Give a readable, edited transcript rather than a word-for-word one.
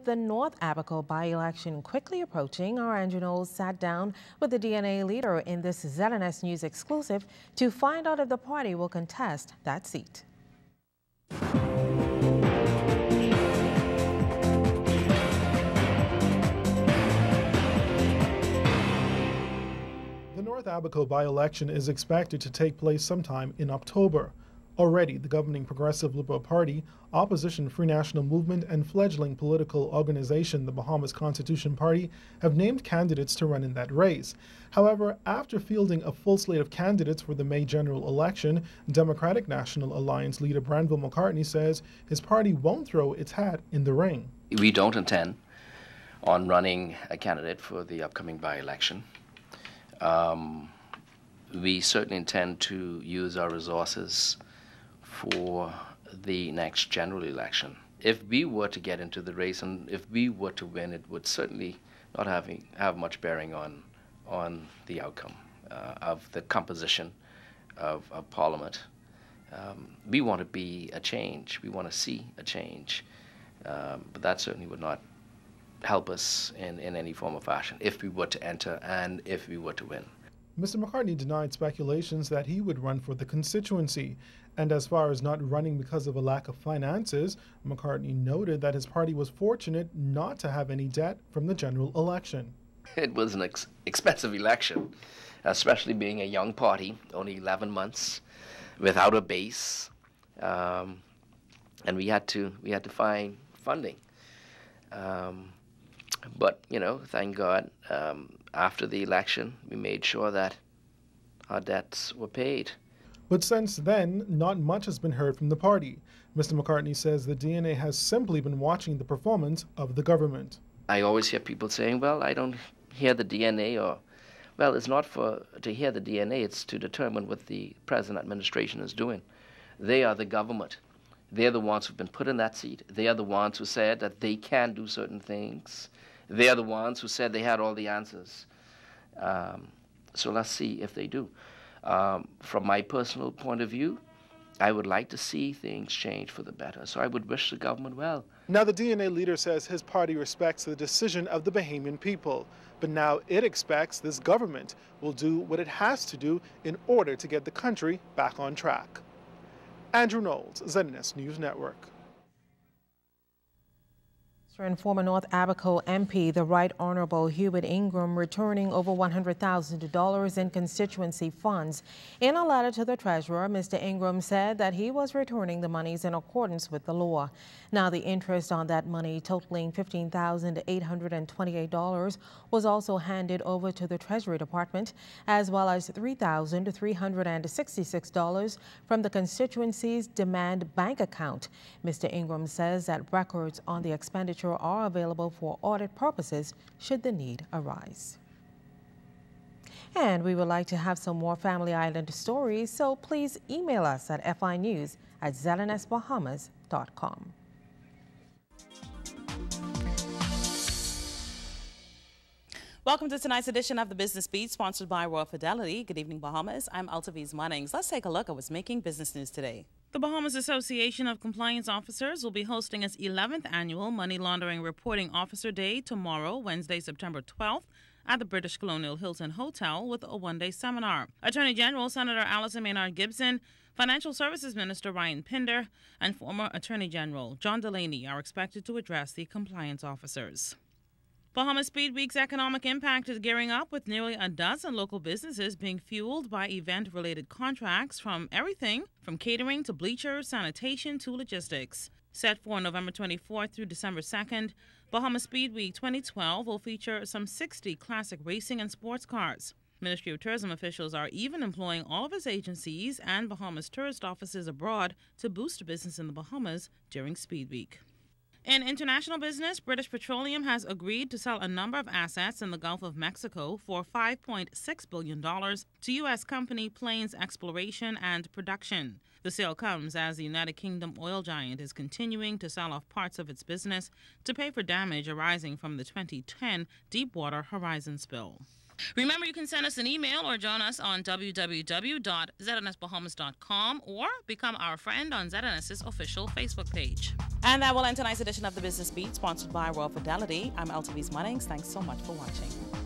With the North Abaco by-election quickly approaching, our Andrew Knowles sat down with the DNA leader in this ZNS News exclusive to find out if the party will contest that seat. The North Abaco by-election is expected to take place sometime in October. Already, the governing Progressive Liberal Party, opposition Free National Movement, and fledgling political organization, the Bahamas Constitution Party, have named candidates to run in that race. However, after fielding a full slate of candidates for the May general election, Democratic National Alliance leader Branville McCartney says his party won't throw its hat in the ring. We don't intend on running a candidate for the upcoming by-election. We certainly intend to use our resources for the next general election. If we were to get into the race and if we were to win, it would certainly not have much bearing on the outcome of the composition of Parliament. We want to be a change. We want to see a change. But that certainly would not help us in any form or fashion if we were to enter and if we were to win. Mr. McCartney denied speculations that he would run for the constituency. And as far as not running because of a lack of finances, McCartney noted that his party was fortunate not to have any debt from the general election. It was an expensive election, especially being a young party, only 11 months, without a base, and we had to find funding. But you know, thank God, after the election, we made sure that our debts were paid. But since then, not much has been heard from the party. Mr. McCartney says the DNA has simply been watching the performance of the government. I always hear people saying, well, I don't hear the DNA, or, well, it's not to hear the DNA, it's to determine what the present administration is doing. They are the government. They're the ones who've been put in that seat. They are the ones who said that they can do certain things. They are the ones who said they had all the answers. So let's see if they do. From my personal point of view, I would like to see things change for the better. So I would wish the government well. Now the DNA leader says his party respects the decision of the Bahamian people. But now it expects this government will do what it has to do in order to get the country back on track. Andrew Knowles, ZNS News Network. And former North Abaco MP, the Right Honorable Hubert Ingram, returning over $100,000 in constituency funds. In a letter to the Treasurer, Mr. Ingram said that he was returning the monies in accordance with the law. Now, the interest on that money, totaling $15,828, was also handed over to the Treasury Department, as well as $3,366 from the constituency's demand bank account. Mr. Ingram says that records on the expenditure are available for audit purposes should the need arise. And we would like to have some more Family Island stories, so please email us at finews@znsbahamas.com. Welcome to tonight's edition of the Business Beat, sponsored by Royal Fidelity. Good evening, Bahamas. I'm Altaviz Munnings. Let's take a look at what's making business news today. The Bahamas Association of Compliance Officers will be hosting its 11th annual Money Laundering Reporting Officer Day tomorrow, Wednesday, September 12th, at the British Colonial Hilton Hotel with a one-day seminar. Attorney General Senator Allison Maynard Gibson, Financial Services Minister Ryan Pinder, and former Attorney General John Delaney are expected to address the compliance officers. Bahamas Speed Week's economic impact is gearing up, with nearly a dozen local businesses being fueled by event-related contracts from everything from catering to bleachers, sanitation to logistics. Set for November 24th through December 2nd, Bahamas Speed Week 2012 will feature some 60 classic racing and sports cars. Ministry of Tourism officials are even employing all of its agencies and Bahamas tourist offices abroad to boost business in the Bahamas during Speed Week. In international business, British Petroleum has agreed to sell a number of assets in the Gulf of Mexico for $5.6 billion to U.S. company Plains Exploration and Production. The sale comes as the United Kingdom oil giant is continuing to sell off parts of its business to pay for damage arising from the 2010 Deepwater Horizon spill. Remember, you can send us an email or join us on www.znsbahamas.com or become our friend on ZNS's official Facebook page. And that will end tonight's edition of the Business Beat, sponsored by Royal Fidelity. I'm Tues. Thanks so much for watching.